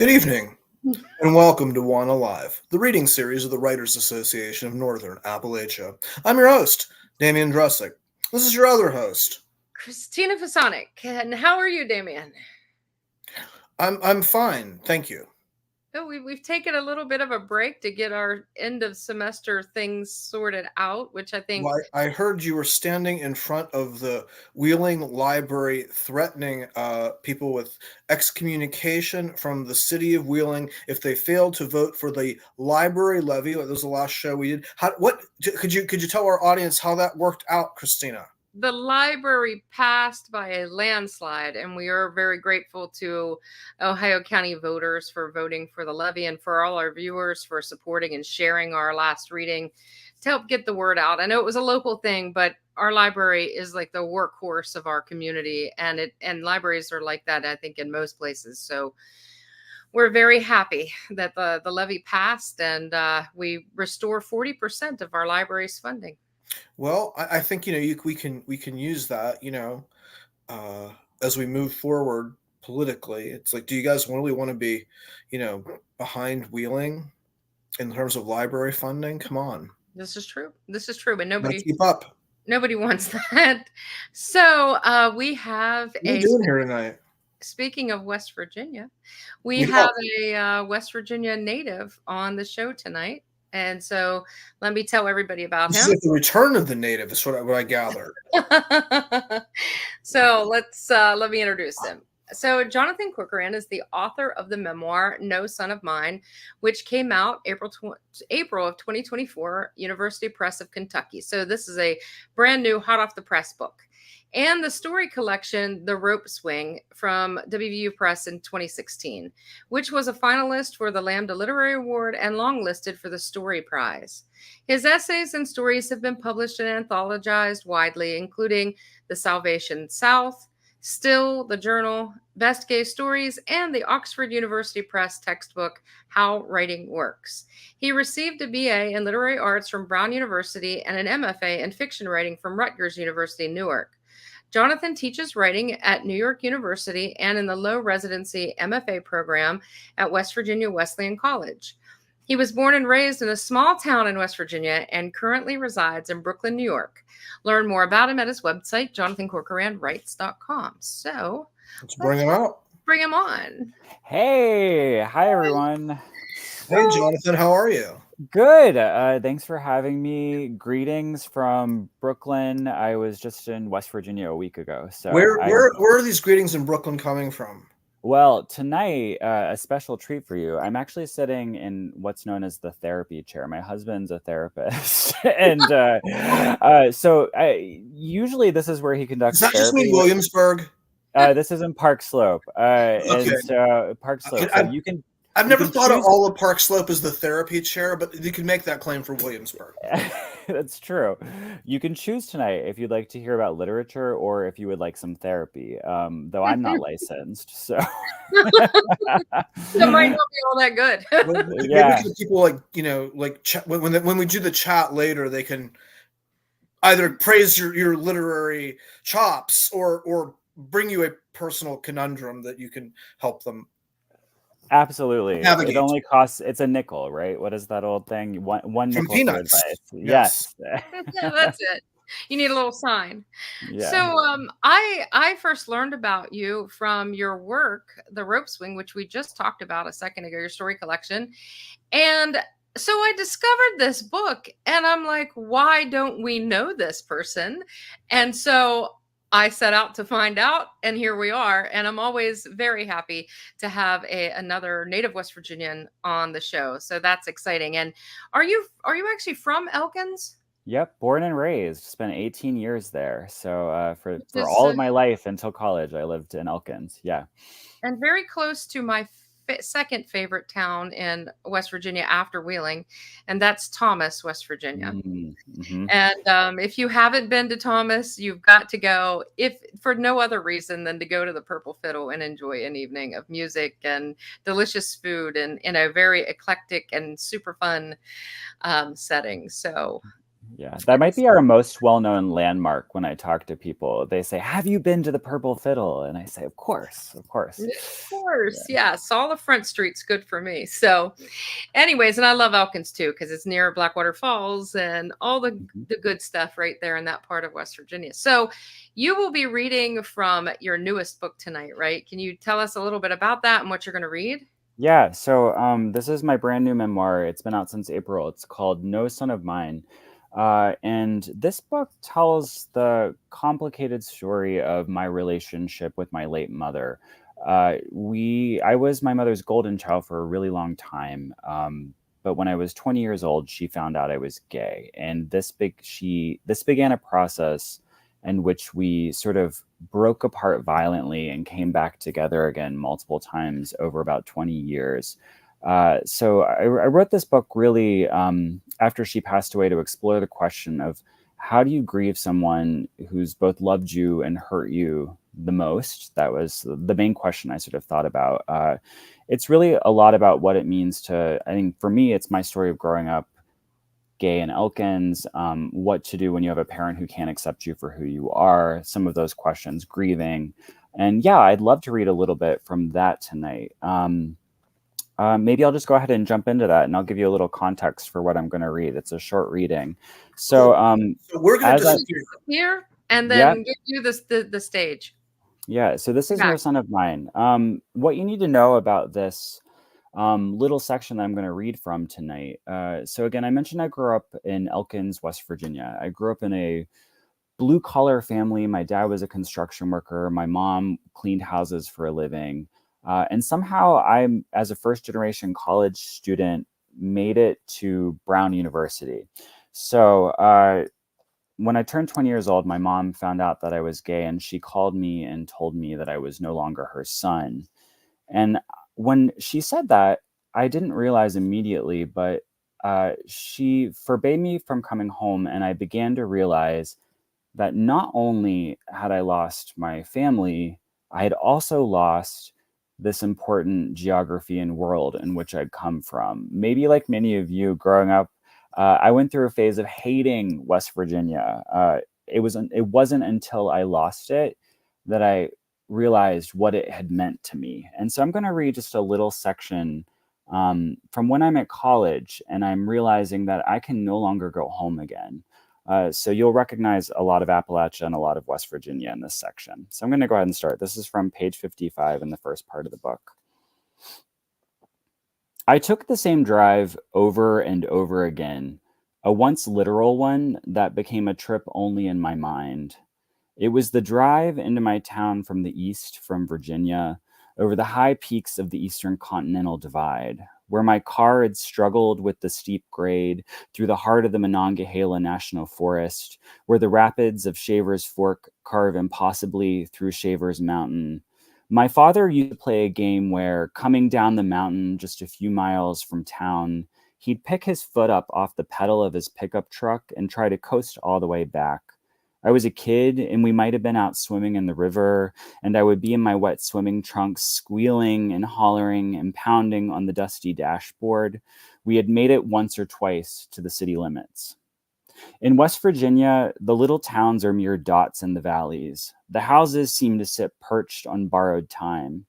Good evening, and welcome to WANA Live, the reading series of the Writers Association of Northern Appalachia. I'm your host, Damian Drusick. This is your other host. Christina Fasonic. And how are you, Damian? I'm fine, thank you. Oh, we've taken a little bit of a break to get our end of semester things sorted out, which I think... Well, I heard you were standing in front of the Wheeling Library threatening people with excommunication from the city of Wheeling if they failed to vote for the library levy. That was the last show we did. Could you tell our audience how that worked out, Christina? The library passed by a landslide, and we are very grateful to Ohio County voters for voting for the levy, and for all our viewers for supporting and sharing our last reading to help get the word out. I know it was a local thing, but our library is like the workhorse of our community, and libraries are like that, I think, in most places. So we're very happy that the levy passed, and we restore 40% of our library's funding. Well, I think we can use that as we move forward politically. It's like, do you guys really want to be behind Wheeling in terms of library funding? Come on, this is true, but nobody keep up. Nobody wants that. So we have what are you doing here tonight? Speaking of West Virginia, we have a West Virginia native on the show tonight. And so let me tell everybody about him. This is like the return of the native, is what I gathered. So let me introduce him. So Jonathan Corcoran is the author of the memoir, No Son of Mine, which came out April of 2024, University Press of Kentucky. So this is a brand new, hot off the press book. And the story collection, The Rope Swing, from WVU Press in 2016, which was a finalist for the Lambda Literary Award and longlisted for the Story Prize. His essays and stories have been published and anthologized widely, including The Salvation South, Still, the Journal, Best Gay Stories, and the Oxford University Press textbook, How Writing Works. He received a BA in Literary Arts from Brown University and an MFA in Fiction Writing from Rutgers University-Newark. Jonathan teaches writing at New York University and in the low-residency MFA program at West Virginia Wesleyan College. He was born and raised in a small town in West Virginia and currently resides in Brooklyn, New York. Learn more about him at his website, jonathancorcoranwrites.com. So let's bring him out. Bring him on. Hey, hi everyone. Hey, Jonathan, how are you? Good. Thanks for having me. Greetings from Brooklyn. I was just in West Virginia a week ago. So where are these greetings in Brooklyn coming from? Well, tonight, a special treat for you. I'm actually sitting in what's known as the therapy chair. My husband's a therapist. And usually this is where he conducts therapy. Does that just mean Williamsburg? This is in Park Slope. Okay. And Park Slope. So you can... I've never thought of all of Park Slope as the therapy chair, but you can make that claim for Williamsburg. That's true. You can choose tonight if you'd like to hear about literature or if you would like some therapy, though I'm not licensed. So it might not be all that good. Maybe people when we do the chat later, they can either praise your literary chops or bring you a personal conundrum that you can help them. Absolutely. Navigate. It only costs, it's a nickel, right? What is that old thing? One nickel for advice. Yes. Yeah, that's it. You need a little sign. Yeah. So I first learned about you from your work, The Rope Swing, which we just talked about a second ago, your story collection. And so I discovered this book and I'm like, why don't we know this person? And so I set out to find out, and here we are. And I'm always very happy to have another native West Virginian on the show. So that's exciting. And are you actually from Elkins? Yep, born and raised. Spent 18 years there. So for all of my life until college, I lived in Elkins. Yeah. And very close to my second favorite town in West Virginia after Wheeling, and that's Thomas, West Virginia. Mm-hmm. And if you haven't been to Thomas, you've got to go, if for no other reason than to go to the Purple Fiddle and enjoy an evening of music and delicious food and in a very eclectic and super fun setting. So Yeah, that might be our most well-known landmark when I talk to people. They say, "Have you been to the Purple Fiddle?" And I say, "Of course, of course." Of course, yes. All the front streets good for me. So, anyways, and I love Elkins too because it's near Blackwater Falls and all Mhm. the good stuff right there in that part of West Virginia. So, you will be reading from your newest book tonight, right? Can you tell us a little bit about that and what you're going to read? Yeah, so this is my brand new memoir. It's been out since April. It's called No Son of Mine. And this book tells the complicated story of my relationship with my late mother. I was my mother's golden child for a really long time. But when I was 20 years old, she found out I was gay. And this began a process in which we sort of broke apart violently and came back together again multiple times over about 20 years. So I wrote this book really after she passed away to explore the question of how do you grieve someone who's both loved you and hurt you the most? That was the main question I sort of thought about. It's really a lot about what it means to, I think for me, it's my story of growing up gay in Elkins, what to do when you have a parent who can't accept you for who you are, some of those questions, grieving. And yeah, I'd love to read a little bit from that tonight. Maybe I'll just go ahead and jump into that and I'll give you a little context for what I'm going to read. It's a short reading. So, Cool. So we're going to as I, disappear. Here and yeah, then give you the stage. yeah. So this Be is No back. Son of Mine. What you need to know about this little section that I'm going to read from tonight. So again, I mentioned I grew up in Elkins, West Virginia. I grew up in a blue collar family. My dad was a construction worker. My mom cleaned houses for a living. And somehow as a first generation college student, made it to Brown University. So when I turned 20 years old, my mom found out that I was gay and she called me and told me that I was no longer her son. And when she said that, I didn't realize immediately, but she forbade me from coming home. And I began to realize that not only had I lost my family, I had also lost this important geography and world in which I'd come from. Maybe like many of you growing up, I went through a phase of hating West Virginia. It wasn't until I lost it that I realized what it had meant to me. And so I'm going to read just a little section from when I'm at college and I'm realizing that I can no longer go home again. So you'll recognize a lot of Appalachia and a lot of West Virginia in this section. So I'm going to go ahead and start. This is from page 55 in the first part of the book. I took the same drive over and over again, a once literal one that became a trip only in my mind. It was the drive into my town from the east, from Virginia, over the high peaks of the Eastern Continental Divide, where my car had struggled with the steep grade through the heart of the Monongahela National Forest, where the rapids of Shaver's Fork carve impossibly through Shaver's Mountain. My father used to play a game where, coming down the mountain just a few miles from town, he'd pick his foot up off the pedal of his pickup truck and try to coast all the way back. I was a kid, and we might have been out swimming in the river, and I would be in my wet swimming trunks, squealing and hollering and pounding on the dusty dashboard. We had made it once or twice to the city limits. In West Virginia, the little towns are mere dots in the valleys. The houses seem to sit perched on borrowed time.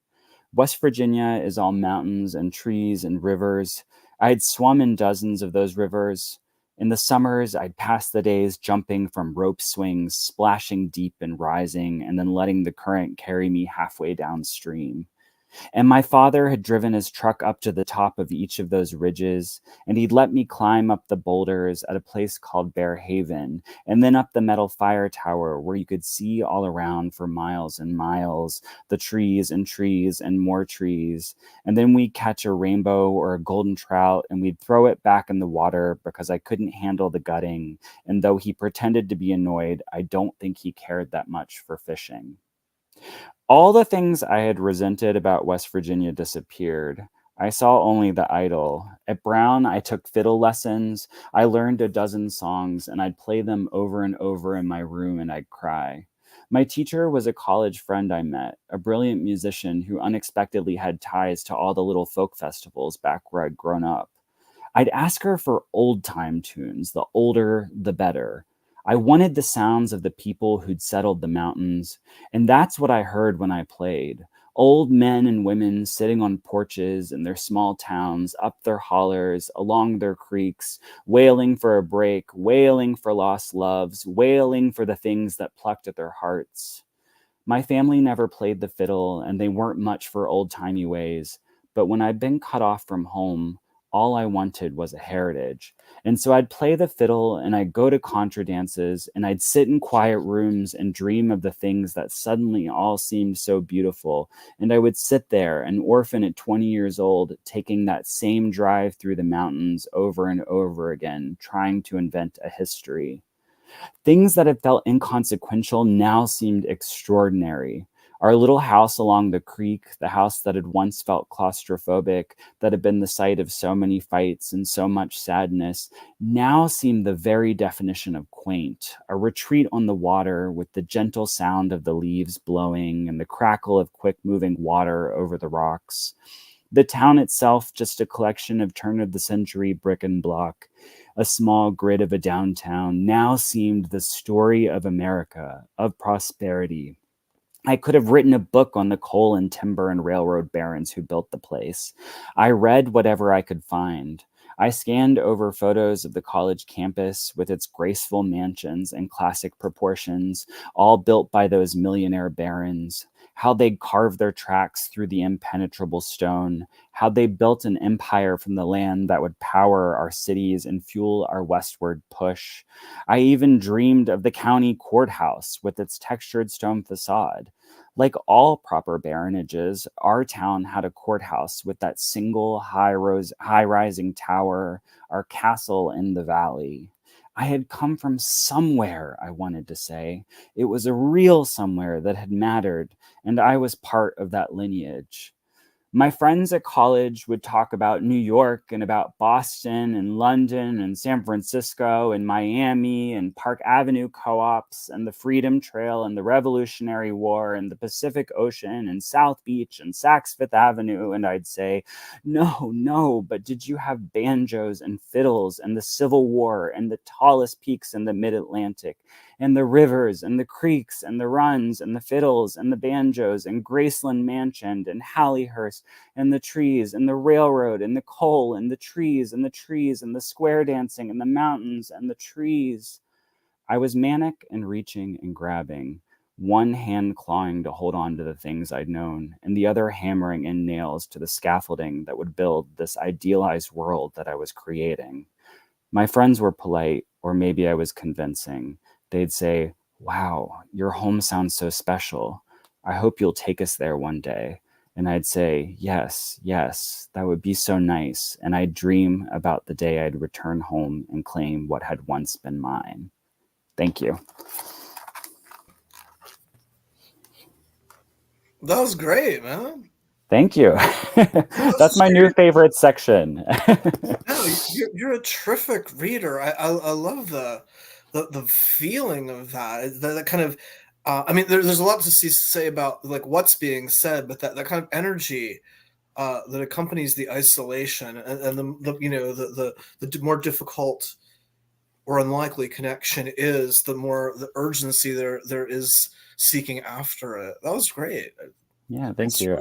West Virginia is all mountains and trees and rivers. I had swum in dozens of those rivers. In the summers, I'd pass the days jumping from rope swings, splashing deep and rising, and then letting the current carry me halfway downstream. And my father had driven his truck up to the top of each of those ridges, and he'd let me climb up the boulders at a place called Bear Haven, and then up the metal fire tower where you could see all around for miles and miles, the trees and more trees. And then we'd catch a rainbow or a golden trout, and we'd throw it back in the water because I couldn't handle the gutting. And though he pretended to be annoyed, I don't think he cared that much for fishing. All the things I had resented about West Virginia disappeared. I saw only the idol. At Brown, I took fiddle lessons. I learned a dozen songs, and I'd play them over and over in my room, and I'd cry. My teacher was a college friend I met, a brilliant musician who unexpectedly had ties to all the little folk festivals back where I'd grown up. I'd ask her for old time tunes, the older, the better. I wanted the sounds of the people who'd settled the mountains, and that's what I heard when I played. Old men and women sitting on porches in their small towns, up their hollers, along their creeks, wailing for a break, wailing for lost loves, wailing for the things that plucked at their hearts. My family never played the fiddle, and they weren't much for old-timey ways, but when I'd been cut off from home, all I wanted was a heritage. And so I'd play the fiddle, and I'd go to contra dances, and I'd sit in quiet rooms and dream of the things that suddenly all seemed so beautiful. And I would sit there, an orphan at 20 years old, taking that same drive through the mountains over and over again, trying to invent a history. Things that had felt inconsequential now seemed extraordinary. Our little house along the creek, the house that had once felt claustrophobic, that had been the site of so many fights and so much sadness, now seemed the very definition of quaint, a retreat on the water with the gentle sound of the leaves blowing and the crackle of quick-moving water over the rocks. The town itself, just a collection of turn-of-the-century brick and block, a small grid of a downtown, now seemed the story of America, of prosperity. I could have written a book on the coal and timber and railroad barons who built the place. I read whatever I could find. I scanned over photos of the college campus with its graceful mansions and classic proportions, all built by those millionaire barons, how they'd carved their tracks through the impenetrable stone, how they built an empire from the land that would power our cities and fuel our westward push. I even dreamed of the county courthouse with its textured stone facade. Like all proper baronages, our town had a courthouse with that single high-rising tower, our castle in the valley. I had come from somewhere, I wanted to say. It was a real somewhere that had mattered, and I was part of that lineage. My friends at college would talk about New York and about Boston and London and San Francisco and Miami and Park Avenue co-ops and the Freedom Trail and the Revolutionary War and the Pacific Ocean and South Beach and Saks Fifth Avenue. And I'd say, no, but did you have banjos and fiddles and the Civil War and the tallest peaks in the Mid-Atlantic and the rivers and the creeks and the runs and the fiddles and the banjos and Graceland Mansion and Halliehurst and the trees and the railroad and the coal and the trees and the trees and the square dancing and the mountains and the trees? I was manic and reaching and grabbing, one hand clawing to hold on to the things I'd known, and the other hammering in nails to the scaffolding that would build this idealized world that I was creating. My friends were polite, or maybe I was convincing. They'd say, "Wow, your home sounds so special. I hope you'll take us there one day." And I'd say, yes, that would be so nice. And I'd dream about the day I'd return home and claim what had once been mine. Thank you. That was great, man. Thank you. That's my new favorite section. No, you're a terrific reader. I love the feeling of that. That kind of, I mean, there's a lot to say about like what's being said, but that kind of energy that accompanies the isolation and the you know the more difficult or unlikely connection is, the more the urgency there is seeking after it. That was great. Yeah, thank you.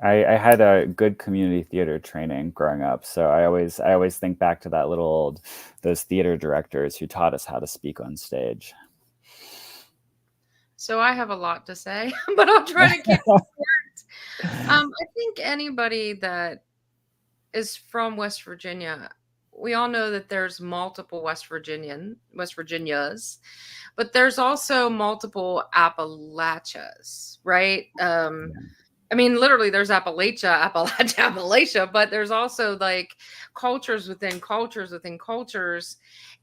I had a good community theater training growing up, so I always think back to that those theater directors who taught us how to speak on stage. So I have a lot to say, but I'll try to keep it short. I think anybody that is from West Virginia, we all know that there's multiple West Virginias, but there's also multiple Appalachias, right? I mean, literally, there's Appalachia, but there's also like cultures within cultures within cultures.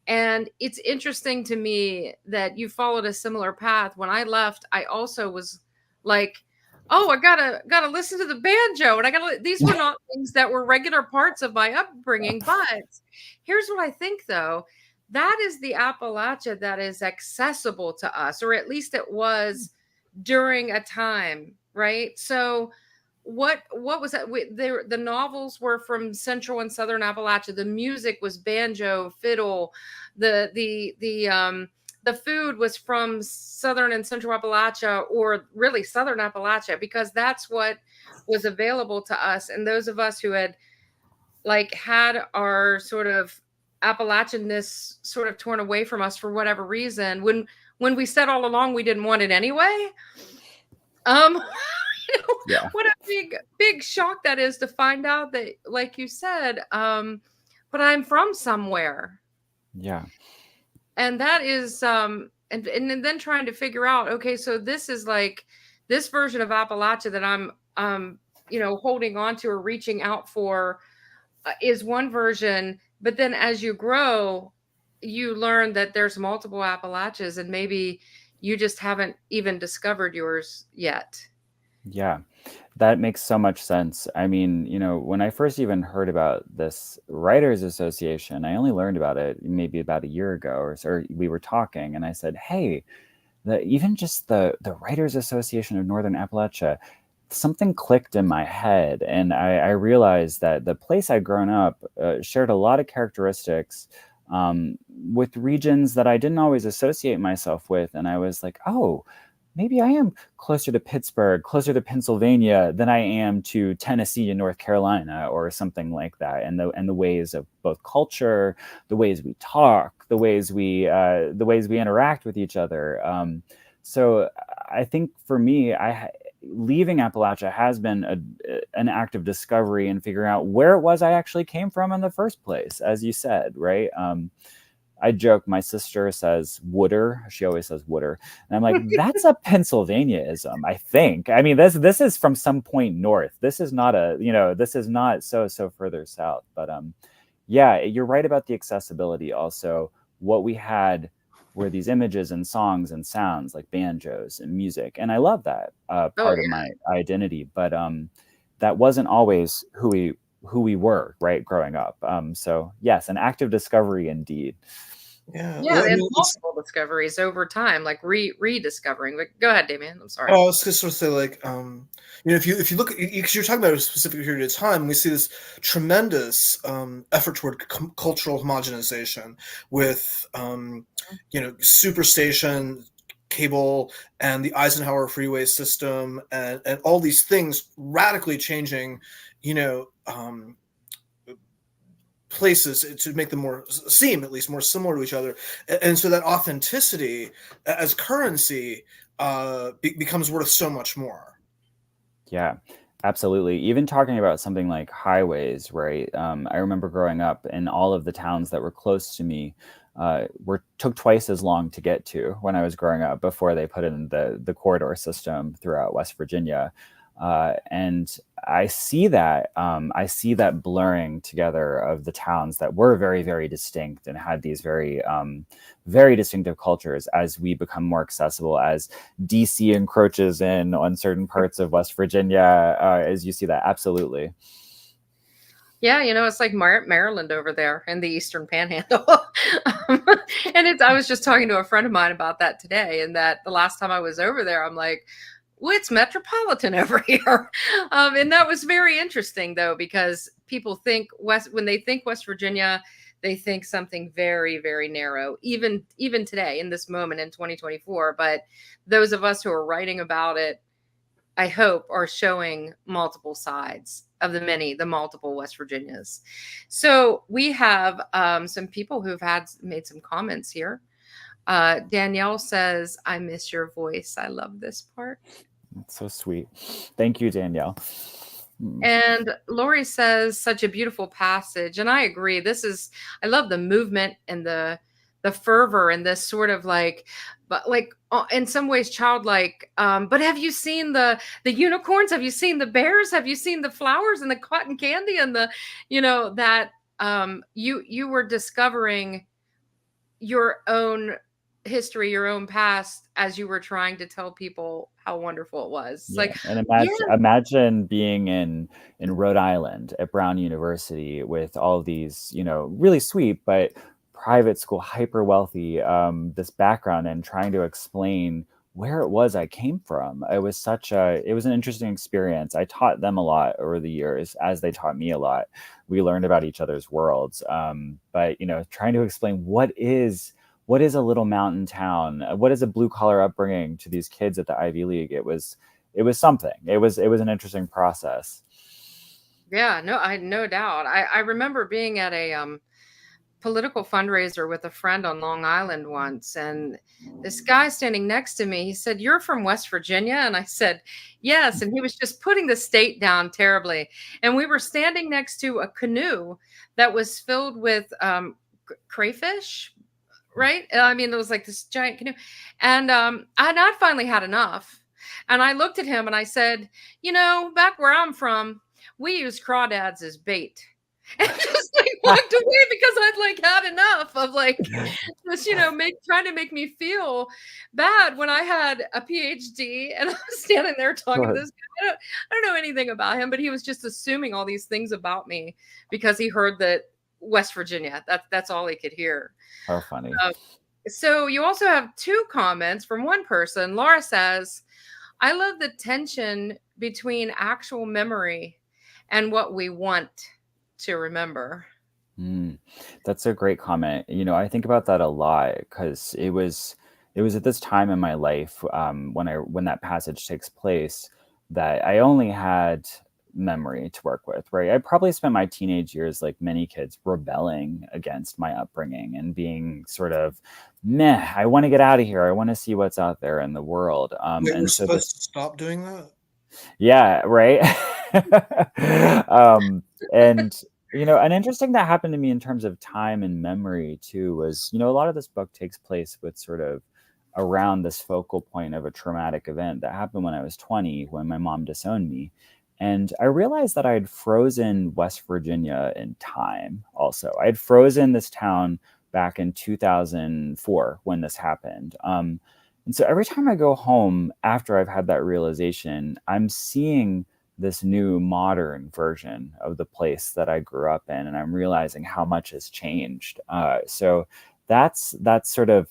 And it's interesting to me that you followed a similar path. When I left, I also was like, oh, I gotta listen to the banjo, and these were not things that were regular parts of my upbringing. But here's what I think, though. That is the Appalachia that is accessible to us, or at least it was during a time, right? So what was that? The novels were from Central and Southern Appalachia. The music was banjo, fiddle. The food was from Southern and Central Appalachia, or really Southern Appalachia, because that's what was available to us. And those of us who had like had our sort of Appalachianness sort of torn away from us for whatever reason, when we said all along we didn't want it anyway. Yeah. What a big shock that is to find out that, like you said, but I'm from somewhere. Yeah. And that is and then trying to figure out, okay, so this is like this version of Appalachia that I'm holding on to or reaching out for is one version, but then as you grow, you learn that there's multiple Appalachias, and maybe you just haven't even discovered yours yet. Yeah, that makes so much sense. I mean, when I first even heard about this Writers Association, I only learned about it maybe about a year ago or so. We were talking, and I said, "Hey, even just the Writers Association of Northern Appalachia," something clicked in my head, and I realized that the place I'd grown up shared a lot of characteristics with regions that I didn't always associate myself with, and I was like, "Oh, maybe I am closer to Pittsburgh, closer to Pennsylvania than I am to Tennessee and North Carolina," or something like that. And the ways of both culture, the ways we talk, the ways we interact with each other. So I think for me, leaving Appalachia has been an act of discovery and figuring out where it was I actually came from in the first place, as you said, right? I joke, my sister says Wooder. She always says Wooder. And I'm like, that's a Pennsylvaniaism, I think. I mean, this is from some point north. This is not this is not so further south. But yeah, you're right about the accessibility also. What we had were these images and songs and sounds like banjos and music. And I love that part of my identity. But that wasn't always who we were, right, growing up. So yes, an active discovery indeed. Yeah, yeah, well, and multiple discoveries over time, like rediscovering. But go ahead, Damien. I'm sorry. I was just sort of say, like, if you look, because you're talking about a specific period of time, we see this tremendous effort toward cultural homogenization with, superstation cable and the Eisenhower freeway system and all these things radically changing, places to make them seem at least more similar to each other, and so that authenticity as currency becomes worth so much more. Yeah, absolutely. Even talking about something like highways, right? I remember growing up, and all of the towns that were close to me took twice as long to get to when I was growing up before they put in the corridor system throughout West Virginia. And I see that blurring together of the towns that were very, very distinct and had these very, very distinctive cultures as we become more accessible, as DC encroaches in on certain parts of West Virginia, as you see that. Absolutely. Yeah, it's like Maryland over there in the Eastern Panhandle. And I was just talking to a friend of mine about that today, and that the last time I was over there, I'm like, well, it's metropolitan over here. And that was very interesting, though, because people think when they think West Virginia, they think something very, very narrow, even today in this moment in 2024. But those of us who are writing about it, I hope, are showing multiple sides of the multiple West Virginias. So we have some people who've made some comments here. Danielle says, "I miss your voice." I love this part. That's so sweet. Thank you, Danielle. And Lori says, "Such a beautiful passage." And I agree. I love the movement and the fervor and this sort of but in some ways childlike. But have you seen the unicorns? Have you seen the bears? Have you seen the flowers and the cotton candy and the, that you were discovering your own history, your own past, as you were trying to tell people how wonderful it was. Yeah. And imagine being in Rhode Island at Brown University with all these, really sweet but private school, hyper wealthy, this background, and trying to explain where it was I came from. It was an interesting experience. I taught them a lot over the years as they taught me a lot. We learned about each other's worlds. But, trying to explain what is a little mountain town, what is a blue collar upbringing to these kids at the Ivy League. It was something. It was an interesting process. Yeah, no doubt. I remember being at a political fundraiser with a friend on Long Island once, and this guy standing next to me, he said, "You're from West Virginia?" And I said, "Yes." And he was just putting the state down terribly. And we were standing next to a canoe that was filled with crayfish, right? I mean, it was like this giant canoe. And I'd finally had enough. And I looked at him and I said, back where I'm from, we use crawdads as bait. And just like walked away because I'd like had enough of like this, trying to make me feel bad when I had a PhD and I was standing there talking to this guy. I don't know anything about him, but he was just assuming all these things about me because he heard that West Virginia. That's all he could hear. How funny. So you also have two comments from one person. Laura says, "I love the tension between actual memory and what we want to remember." That's a great comment. I think about that a lot because it was at this time in my life when that passage takes place that I only had memory to work with, right? I probably spent my teenage years, like many kids, rebelling against my upbringing and being sort of meh. I want to get out of here. I want to see what's out there in the world. Wait, and we're so supposed to stop doing that? Yeah, right. And an interesting that happened to me in terms of time and memory too was, a lot of this book takes place with sort of around this focal point of a traumatic event that happened when I was 20, when my mom disowned me. And I realized that I had frozen West Virginia in time also. I had frozen this town back in 2004 when this happened. And so every time I go home after I've had that realization, I'm seeing this new modern version of the place that I grew up in, and I'm realizing how much has changed. So that's sort of,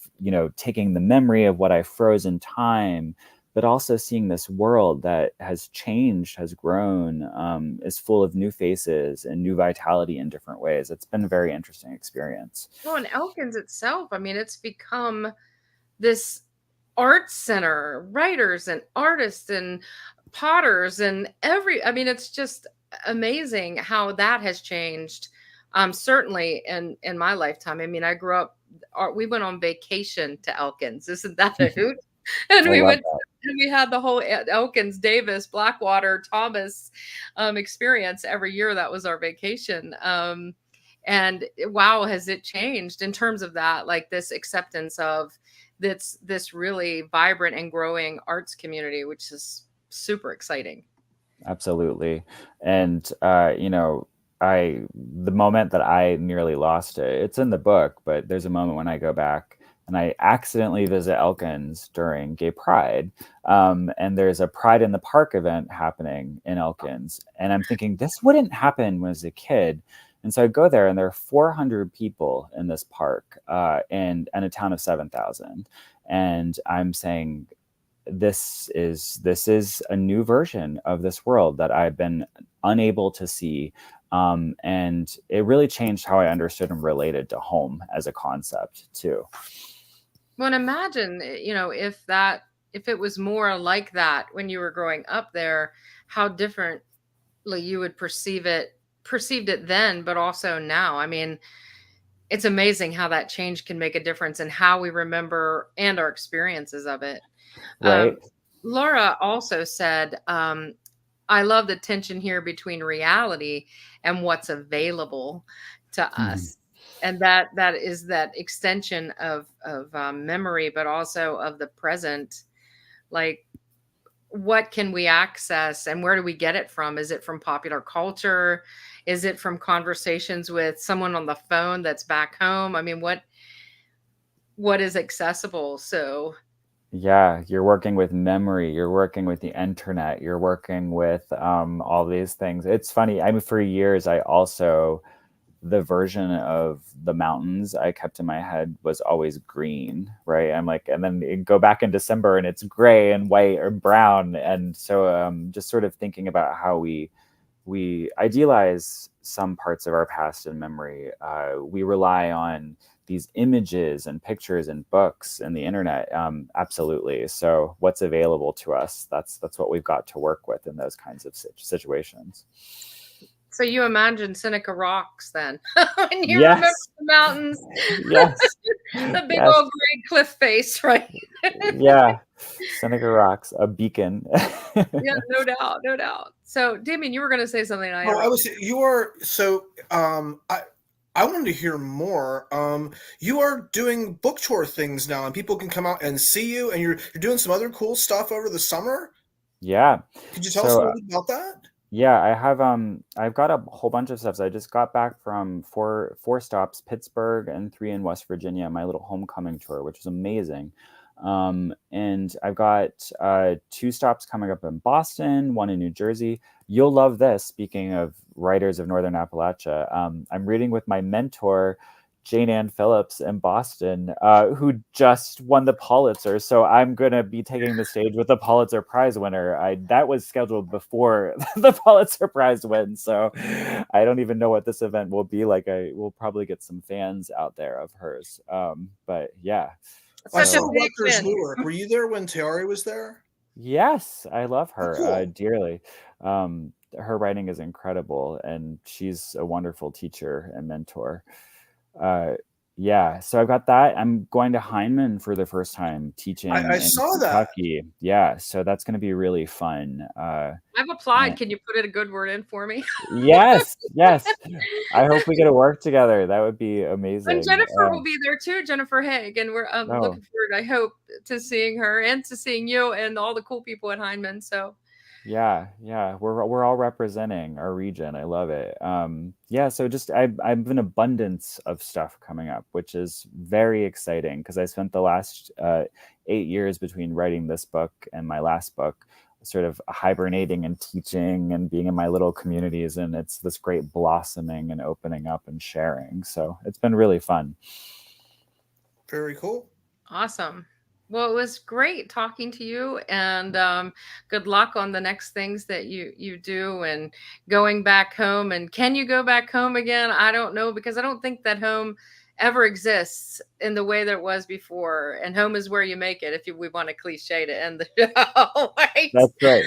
taking the memory of what I froze in time, but also seeing this world that has changed, has grown, is full of new faces and new vitality in different ways. It's been a very interesting experience. Well, and Elkins itself, I mean, it's become this art center, writers and artists and potters and it's just amazing how that has changed. Certainly in my lifetime. I mean, I grew up, we went on vacation to Elkins. Isn't that a hoot? And we had the whole Elkins, Davis, Blackwater, Thomas experience every year. That was our vacation. And wow, has it changed in terms of that, like this acceptance of this really vibrant and growing arts community, which is super exciting. Absolutely. And, the moment that I nearly lost it, it's in the book, but there's a moment when I go back and I accidentally visit Elkins during Gay Pride. And there's a Pride in the Park event happening in Elkins. And I'm thinking, this wouldn't happen when I was a kid. And so I go there and there are 400 people in this park and a town of 7,000. And I'm saying, this is a new version of this world that I've been unable to see. And it really changed how I understood and related to home as a concept too. Well, and imagine, if it was more like that when you were growing up there, how differently you would perceived it then, but also now. I mean, it's amazing how that change can make a difference in how we remember and our experiences of it. Right. Laura also said, I love the tension here between reality and what's available to us. And that is that extension of memory, but also of the present. Like, what can we access and where do we get it from? Is it from popular culture? Is it from conversations with someone on the phone that's back home? I mean, what is accessible? So yeah, you're working with memory, you're working with the internet, you're working with all these things. It's funny. I mean, for years, I also the version of the mountains I kept in my head was always green, right? I'm like, and then you go back in December and it's gray and white or brown. And so just sort of thinking about how we idealize some parts of our past and memory. We rely on these images and pictures and books and the internet. Absolutely. So what's available to us, that's what we've got to work with in those kinds of situations. So you imagine Seneca Rocks then, when you Yes. remember the mountains, Yes. the big Yes. old gray cliff face, right? Yeah. Seneca Rocks, a beacon. Yeah, no doubt, no doubt. So, Damien, you were going to say something. I was. You are so. I wanted to hear more. You are doing book tour things now, and people can come out and see you. And you're doing some other cool stuff over the summer. Yeah. Could you tell us a little bit about that? Yeah, I have. I've got a whole bunch of stuff. So I just got back from four stops: Pittsburgh and 3 in West Virginia. My little homecoming tour, which was amazing. And I've got 2 stops coming up in Boston, 1 in New Jersey. You'll love this. Speaking of writers of Northern Appalachia, I'm reading with my mentor, Jane Ann Phillips in Boston, who just won the Pulitzer. So I'm going to be taking the stage with the Pulitzer Prize winner. That was scheduled before the Pulitzer Prize win. So I don't even know what this event will be like. I will probably get some fans out there of hers. But yeah. I saw Rutgers Newark. Were you there when Teari was there? Yes, I love her cool. dearly. Her writing is incredible, and she's a wonderful teacher and mentor. Yeah, so I've got that. I'm going to Heinemann for the first time teaching I in saw Kentucky. That. Yeah, so that's going to be really fun. I've applied. Can you put in a good word in for me? Yes, yes. I hope we get to work together. That would be amazing. And Jennifer will be there too, Jennifer Haig, and we're looking forward, I hope, to seeing her and to seeing you and all the cool people at Heinemann. So. Yeah, we're all representing our region. I love it. Yeah, so just I have an abundance of stuff coming up, which is very exciting because I spent the last 8 years between writing this book and my last book sort of hibernating and teaching and being in my little communities, and it's this great blossoming and opening up and sharing. So it's been really fun. Very cool. Awesome. Well, it was great talking to you, and good luck on the next things that you do and going back home. And can you go back home again? I don't know, because I don't think that home ever exists in the way that it was before. And home is where you make it, if we want a cliche to end the show. Right? That's right.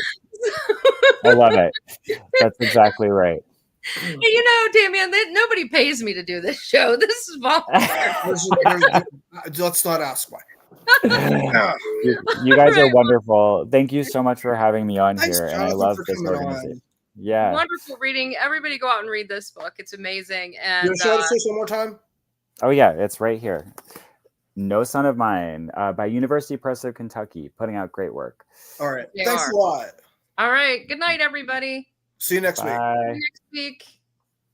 I love it. That's exactly right. You know, Damien, nobody pays me to do this show. This is volunteer. Let's not ask why. You guys are wonderful. Thank you so much for having me on here. And I love this organization. Yeah. Wonderful reading. Everybody go out and read this book. It's amazing. And you show this one more time? Oh yeah, it's right here. No Son of Mine by University Press of Kentucky, putting out great work. All right. Thanks a lot. All right. Good night, everybody. See you next week. See you next week.